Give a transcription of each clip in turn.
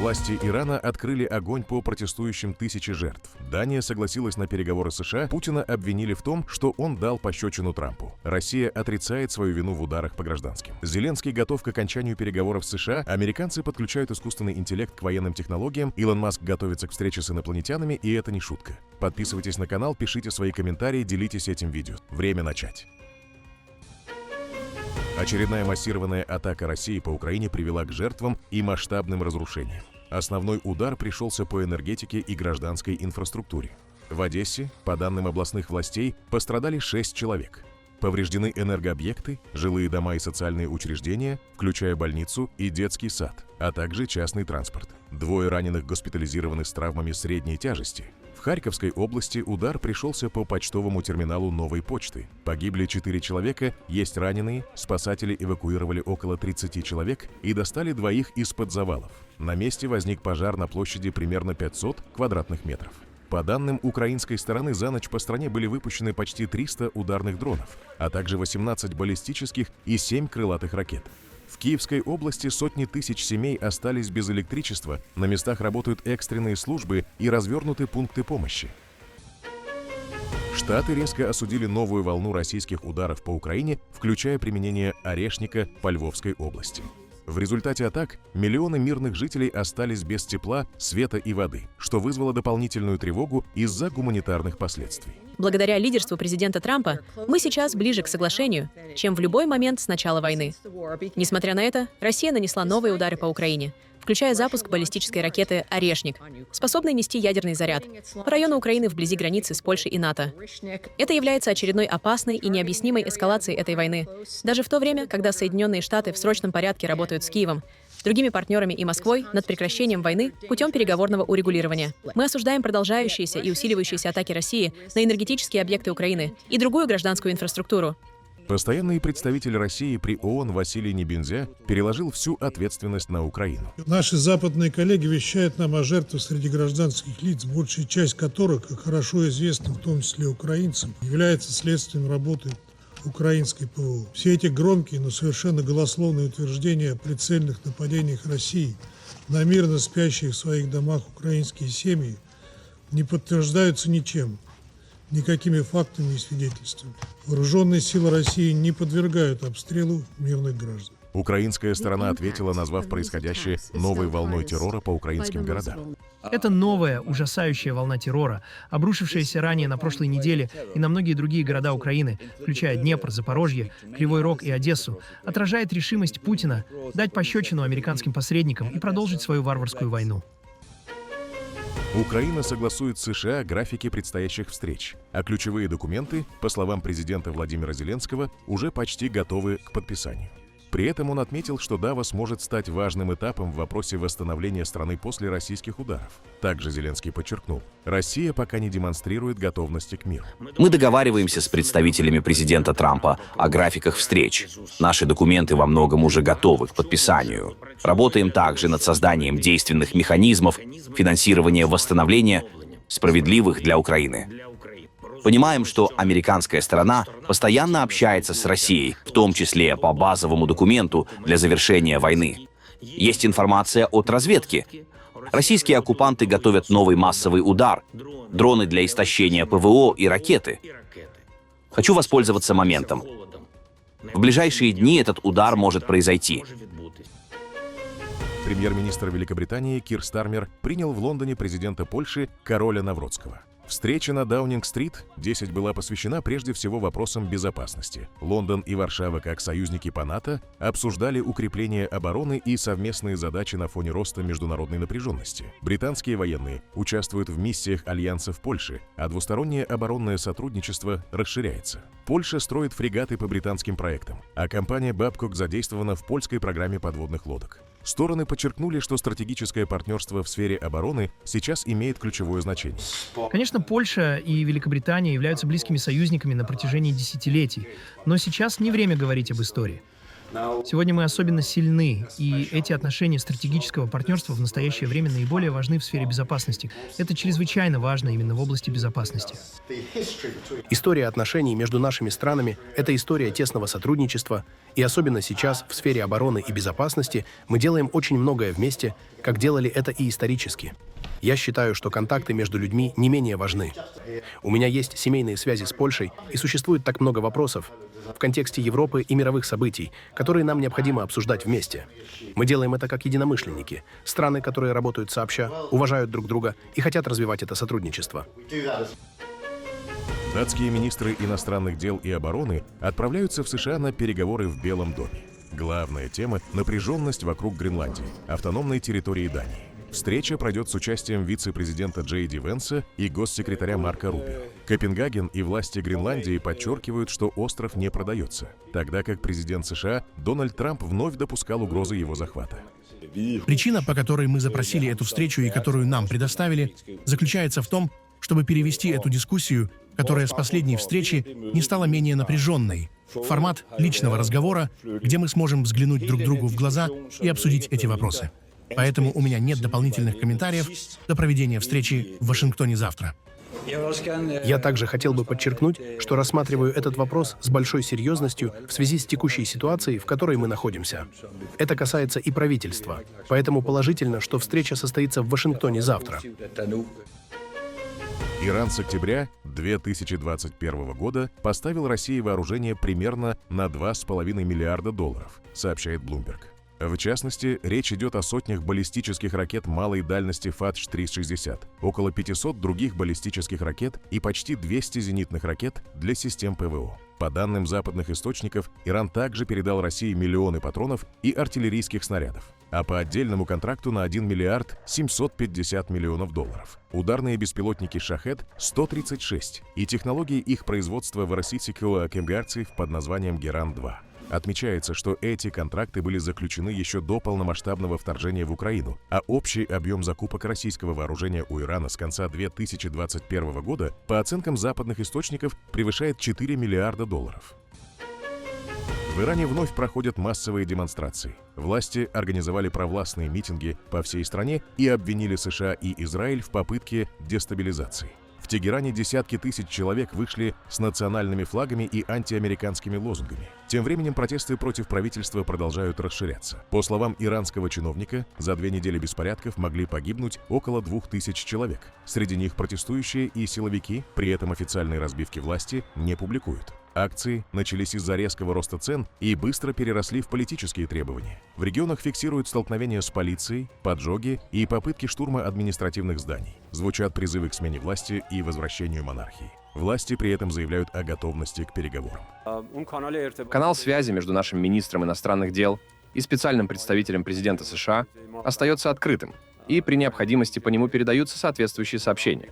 Власти Ирана открыли огонь по протестующим, тысячи жертв. Дания согласилась на переговоры с США. Путина обвинили в том, что он дал пощечину Трампу. Россия отрицает свою вину в ударах по гражданским. Зеленский готов к окончанию переговоров с США. Американцы подключают искусственный интеллект к военным технологиям. Илон Маск готовится к встрече с инопланетянами, и это не шутка. Подписывайтесь на канал, пишите свои комментарии, делитесь этим видео. Время начать. Очередная массированная атака России по Украине привела к жертвам и масштабным разрушениям. Основной удар пришелся по энергетике и гражданской инфраструктуре. В Одессе, по данным областных властей, пострадали 6 человек. Повреждены энергообъекты, жилые дома и социальные учреждения, включая больницу и детский сад, а также частный транспорт. 2 раненых госпитализированы с травмами средней тяжести. В Харьковской области удар пришелся по почтовому терминалу Новой почты. Погибли 4 человека, есть раненые, спасатели эвакуировали около 30 человек и достали 2 из-под завалов. На месте возник пожар на площади примерно 500 квадратных метров. По данным украинской стороны, за ночь по стране были выпущены почти 300 ударных дронов, а также 18 баллистических и 7 крылатых ракет. В Киевской области сотни тысяч семей остались без электричества, на местах работают экстренные службы и развернуты пункты помощи. Штаты резко осудили новую волну российских ударов по Украине, включая применение орешника по Львовской области. В результате атак миллионы мирных жителей остались без тепла, света и воды, что вызвало дополнительную тревогу из-за гуманитарных последствий. Благодаря лидерству президента Трампа мы сейчас ближе к соглашению, чем в любой момент с начала войны. Несмотря на это, Россия нанесла новые удары по Украине, включая запуск баллистической ракеты «Орешник», способной нести ядерный заряд, по району Украины вблизи границы с Польшей и НАТО. Это является очередной опасной и необъяснимой эскалацией этой войны, даже в то время, когда Соединенные Штаты в срочном порядке работают с Киевом, другими партнерами и Москвой над прекращением войны путем переговорного урегулирования. Мы осуждаем продолжающиеся и усиливающиеся атаки России на энергетические объекты Украины и другую гражданскую инфраструктуру. Постоянный представитель России при ООН Василий Небензя переложил всю ответственность на Украину. Наши западные коллеги вещают нам о жертвах среди гражданских лиц, большая часть которых, как хорошо известно, в том числе украинцам, является следствием работы украинской ПВО. Все эти громкие, но совершенно голословные утверждения о прицельных нападениях России на мирно спящие в своих домах украинские семьи не подтверждаются ничем, никакими фактами и свидетельствами. Вооруженные силы России не подвергают обстрелу мирных граждан. Украинская сторона ответила, назвав происходящее новой волной террора по украинским городам. Это новая, ужасающая волна террора, обрушившаяся ранее на прошлой неделе и на многие другие города Украины, включая Днепр, Запорожье, Кривой Рог и Одессу, отражает решимость Путина дать пощечину американским посредникам и продолжить свою варварскую войну. Украина согласует с США графики предстоящих встреч, а ключевые документы, по словам президента Владимира Зеленского, уже почти готовы к подписанию. При этом он отметил, что Давос может стать важным этапом в вопросе восстановления страны после российских ударов. Также Зеленский подчеркнул, Россия пока не демонстрирует готовности к миру. Мы договариваемся с представителями президента Трампа о графиках встреч. Наши документы во многом уже готовы к подписанию. Работаем также над созданием действенных механизмов финансирования восстановления, справедливых для Украины. Понимаем, что американская сторона постоянно общается с Россией, в том числе по базовому документу для завершения войны. Есть информация от разведки. Российские оккупанты готовят новый массовый удар, дроны для истощения ПВО и ракеты. Хочу воспользоваться моментом. В ближайшие дни этот удар может произойти. Премьер-министр Великобритании Кир Стармер принял в Лондоне президента Польши Кароля Навроцкого. Встреча на Даунинг-стрит 10 была посвящена прежде всего вопросам безопасности. Лондон и Варшава, как союзники по НАТО, обсуждали укрепление обороны и совместные задачи на фоне роста международной напряженности. Британские военные участвуют в миссиях Альянса в Польше, а двустороннее оборонное сотрудничество расширяется. Польша строит фрегаты по британским проектам, а компания Babcock задействована в польской программе подводных лодок. Стороны подчеркнули, что стратегическое партнерство в сфере обороны сейчас имеет ключевое значение. Конечно, Польша и Великобритания являются близкими союзниками на протяжении десятилетий, но сейчас не время говорить об истории. Сегодня мы особенно сильны, и эти отношения стратегического партнерства в настоящее время наиболее важны в сфере безопасности. Это чрезвычайно важно именно в области безопасности. История отношений между нашими странами – это история тесного сотрудничества, и особенно сейчас в сфере обороны и безопасности мы делаем очень многое вместе, как делали это и исторически. Я считаю, что контакты между людьми не менее важны. У меня есть семейные связи с Польшей, и существует так много вопросов в контексте Европы и мировых событий, которые нам необходимо обсуждать вместе. Мы делаем это как единомышленники, страны, которые работают сообща, уважают друг друга и хотят развивать это сотрудничество. Датские министры иностранных дел и обороны отправляются в США на переговоры в Белом доме. Главная тема – напряженность вокруг Гренландии, автономной территории Дании. Встреча пройдет с участием вице-президента Джей Ди Венса и госсекретаря Марко Рубио. Копенгаген и власти Гренландии подчеркивают, что остров не продается, тогда как президент США Дональд Трамп вновь допускал угрозы его захвата. Причина, по которой мы запросили эту встречу и которую нам предоставили, заключается в том, чтобы перевести эту дискуссию, которая с последней встречи не стала менее напряженной, в формат личного разговора, где мы сможем взглянуть друг другу в глаза и обсудить эти вопросы. Поэтому у меня нет дополнительных комментариев до проведения встречи в Вашингтоне завтра. Я также хотел бы подчеркнуть, что рассматриваю этот вопрос с большой серьезностью в связи с текущей ситуацией, в которой мы находимся. Это касается и правительства, поэтому положительно, что встреча состоится в Вашингтоне завтра. Иран с октября 2021 года поставил России вооружение примерно на $2,5 миллиарда, сообщает Bloomberg. В частности, речь идет о сотнях баллистических ракет малой дальности «Фадж-360», около 500 других баллистических ракет и почти 200 зенитных ракет для систем ПВО. По данным западных источников, Иран также передал России миллионы патронов и артиллерийских снарядов, а по отдельному контракту на $1 миллиард 750 миллионов. Ударные беспилотники «Шахед-136» и технологии их производства в Российского Акимгарцев под названием «Геран-2». Отмечается, что эти контракты были заключены еще до полномасштабного вторжения в Украину, а общий объем закупок российского вооружения у Ирана с конца 2021 года, по оценкам западных источников, превышает $4 миллиарда. В Иране вновь проходят массовые демонстрации. Власти организовали провластные митинги по всей стране и обвинили США и Израиль в попытке дестабилизации. В Тегеране десятки тысяч человек вышли с национальными флагами и антиамериканскими лозунгами. Тем временем протесты против правительства продолжают расширяться. По словам иранского чиновника, за 2 недели беспорядков могли погибнуть около 2000 человек. Среди них протестующие и силовики, при этом официальные разбивки власти не публикуют. Акции начались из-за резкого роста цен и быстро переросли в политические требования. В регионах фиксируют столкновения с полицией, поджоги и попытки штурма административных зданий. Звучат призывы к смене власти и возвращению монархии. Власти при этом заявляют о готовности к переговорам. Канал связи между нашим министром иностранных дел и специальным представителем президента США остается открытым, и при необходимости по нему передаются соответствующие сообщения.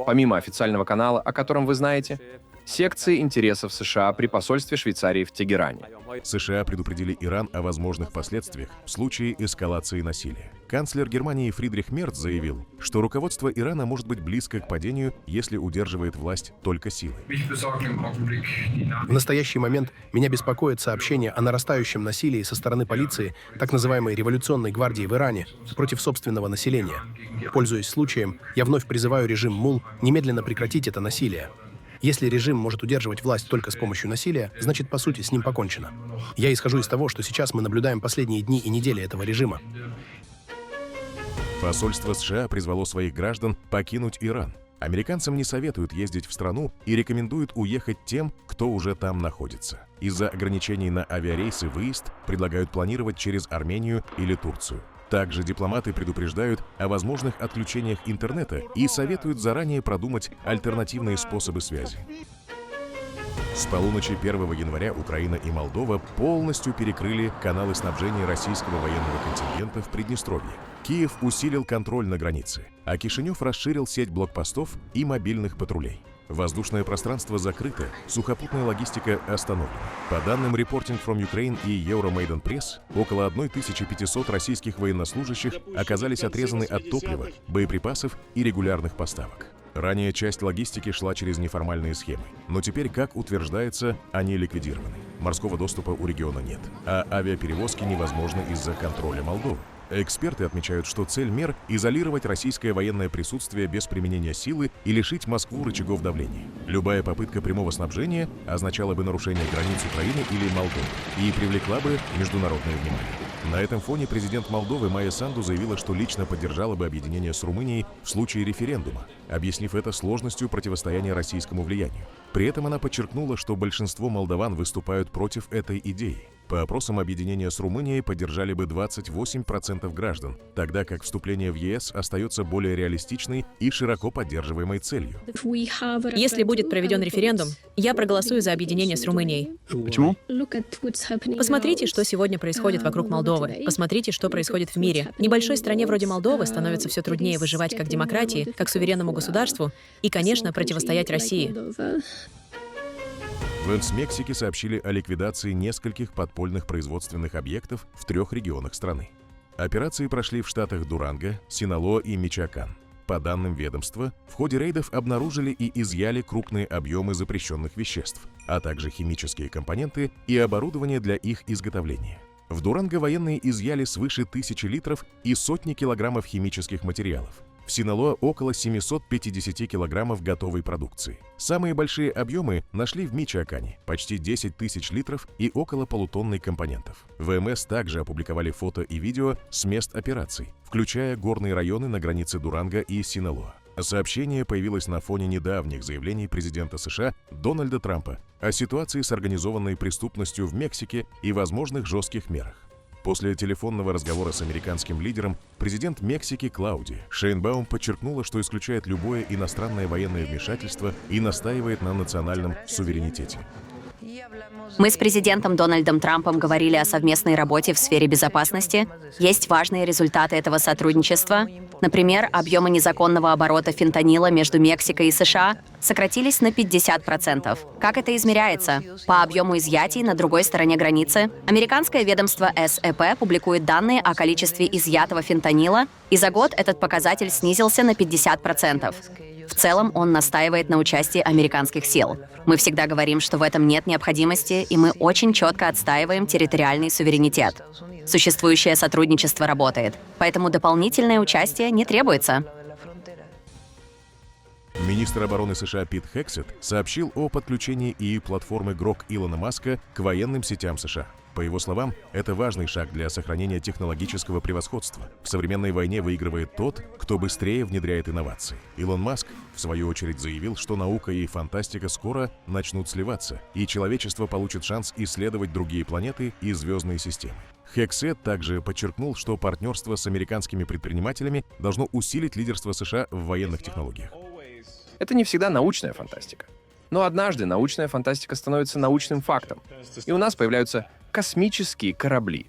Помимо официального канала, о котором вы знаете, секции интересов США при посольстве Швейцарии в Тегеране. США предупредили Иран о возможных последствиях в случае эскалации насилия. Канцлер Германии Фридрих Мерц заявил, что руководство Ирана может быть близко к падению, если удерживает власть только силой. В настоящий момент меня беспокоит сообщение о нарастающем насилии со стороны полиции так называемой революционной гвардии в Иране против собственного населения. Пользуясь случаем, я вновь призываю режим МУЛ немедленно прекратить это насилие. Если режим может удерживать власть только с помощью насилия, значит, по сути, с ним покончено. Я исхожу из того, что сейчас мы наблюдаем последние дни и недели этого режима. Посольство США призвало своих граждан покинуть Иран. Американцам не советуют ездить в страну и рекомендуют уехать тем, кто уже там находится. Из-за ограничений на авиарейсы выезд предлагают планировать через Армению или Турцию. Также дипломаты предупреждают о возможных отключениях интернета и советуют заранее продумать альтернативные способы связи. С полуночи 1 января Украина и Молдова полностью перекрыли каналы снабжения российского военного контингента в Приднестровье. Киев усилил контроль на границе, а Кишинев расширил сеть блокпостов и мобильных патрулей. Воздушное пространство закрыто, сухопутная логистика остановлена. По данным Reporting from Ukraine и Euromaidan Press, около 1500 российских военнослужащих оказались отрезаны от топлива, боеприпасов и регулярных поставок. Ранее часть логистики шла через неформальные схемы, но теперь, как утверждается, они ликвидированы. Морского доступа у региона нет, а авиаперевозки невозможны из-за контроля Молдовы. Эксперты отмечают, что цель мер – изолировать российское военное присутствие без применения силы и лишить Москву рычагов давления. Любая попытка прямого снабжения означала бы нарушение границ Украины или Молдовы и привлекла бы международное внимание. На этом фоне президент Молдовы Майя Санду заявила, что лично поддержала бы объединение с Румынией в случае референдума, объяснив это сложностью противостояния российскому влиянию. При этом она подчеркнула, что большинство молдаван выступают против этой идеи. По опросам, объединение с Румынией поддержали бы 28% граждан, тогда как вступление в ЕС остается более реалистичной и широко поддерживаемой целью. Если будет проведен референдум, я проголосую за объединение с Румынией. Почему? Посмотрите, что сегодня происходит вокруг Молдовы. Посмотрите, что происходит в мире. Небольшой стране вроде Молдовы становится все труднее выживать как демократии, как суверенному государству и, конечно, противостоять России. В Мексике сообщили о ликвидации нескольких подпольных производственных объектов в 3 регионах страны. Операции прошли в штатах Дуранго, Синалоа и Мичоакан. По данным ведомства, в ходе рейдов обнаружили и изъяли крупные объемы запрещенных веществ, а также химические компоненты и оборудование для их изготовления. В Дуранго военные изъяли свыше 1000 литров и сотни килограммов химических материалов. В Синалоа около 750 килограммов готовой продукции. Самые большие объемы нашли в Мичоакане – почти 10 тысяч литров и около полутонны компонентов. ВМС также опубликовали фото и видео с мест операций, включая горные районы на границе Дуранго и Синалоа. Сообщение появилось на фоне недавних заявлений президента США Дональда Трампа о ситуации с организованной преступностью в Мексике и возможных жестких мерах. После телефонного разговора с американским лидером президент Мексики Клаудия Шейнбаум подчеркнула, что исключает любое иностранное военное вмешательство и настаивает на национальном суверенитете. Мы с президентом Дональдом Трампом говорили о совместной работе в сфере безопасности. Есть важные результаты этого сотрудничества. Например, объемы незаконного оборота фентанила между Мексикой и США сократились на 50%. Как это измеряется? По объему изъятий на другой стороне границы. Американское ведомство СЭП публикует данные о количестве изъятого фентанила, и за год этот показатель снизился на 50%. В целом, он настаивает на участии американских сил. Мы всегда говорим, что в этом нет необходимости, и мы очень четко отстаиваем территориальный суверенитет. Существующее сотрудничество работает, поэтому дополнительное участие не требуется. Министр обороны США Пит Хексет сообщил о подключении ИИ-платформы Grok Илона Маска к военным сетям США. По его словам, это важный шаг для сохранения технологического превосходства. В современной войне выигрывает тот, кто быстрее внедряет инновации. Илон Маск, в свою очередь, заявил, что наука и фантастика скоро начнут сливаться, и человечество получит шанс исследовать другие планеты и звездные системы. Хексет также подчеркнул, что партнерство с американскими предпринимателями должно усилить лидерство США в военных технологиях. Это не всегда научная фантастика. Но однажды научная фантастика становится научным фактом, и у нас появляются космические корабли,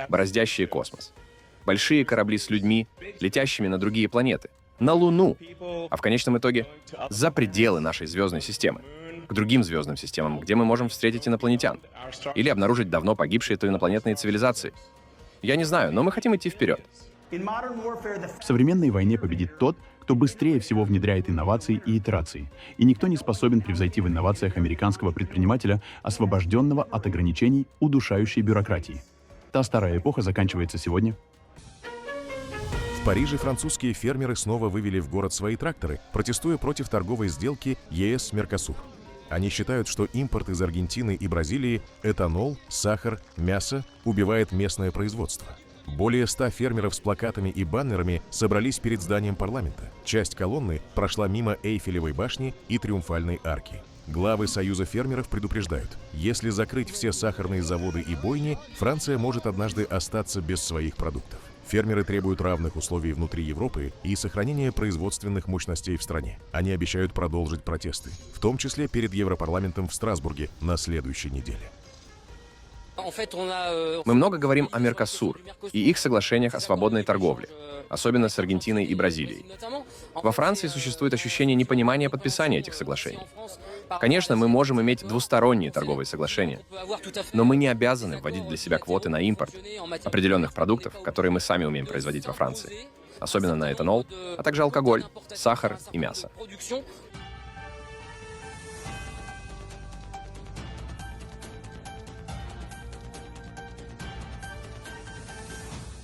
бороздящие космос. Большие корабли с людьми, летящими на другие планеты, на Луну, а в конечном итоге за пределы нашей звездной системы, к другим звездным системам, где мы можем встретить инопланетян или обнаружить давно погибшие инопланетные цивилизации. Я не знаю, но мы хотим идти вперед. В современной войне победит тот, кто быстрее всего внедряет инновации и итерации. И никто не способен превзойти в инновациях американского предпринимателя, освобожденного от ограничений удушающей бюрократии. Та старая эпоха заканчивается сегодня. В Париже французские фермеры снова вывели в город свои тракторы, протестуя против торговой сделки ЕС-Меркосур. Они считают, что импорт из Аргентины и Бразилии, этанол, сахар, мясо убивает местное производство. Более 100 фермеров с плакатами и баннерами собрались перед зданием парламента. Часть колонны прошла мимо Эйфелевой башни и Триумфальной арки. Главы Союза фермеров предупреждают, если закрыть все сахарные заводы и бойни, Франция может однажды остаться без своих продуктов. Фермеры требуют равных условий внутри Европы и сохранения производственных мощностей в стране. Они обещают продолжить протесты, в том числе перед Европарламентом в Страсбурге на следующей неделе. Мы много говорим о Меркосур и их соглашениях о свободной торговле, особенно с Аргентиной и Бразилией. Во Франции существует ощущение непонимания подписания этих соглашений. Конечно, мы можем иметь двусторонние торговые соглашения, но мы не обязаны вводить для себя квоты на импорт определенных продуктов, которые мы сами умеем производить во Франции. особенно на этанол, а также алкоголь, сахар и мясо.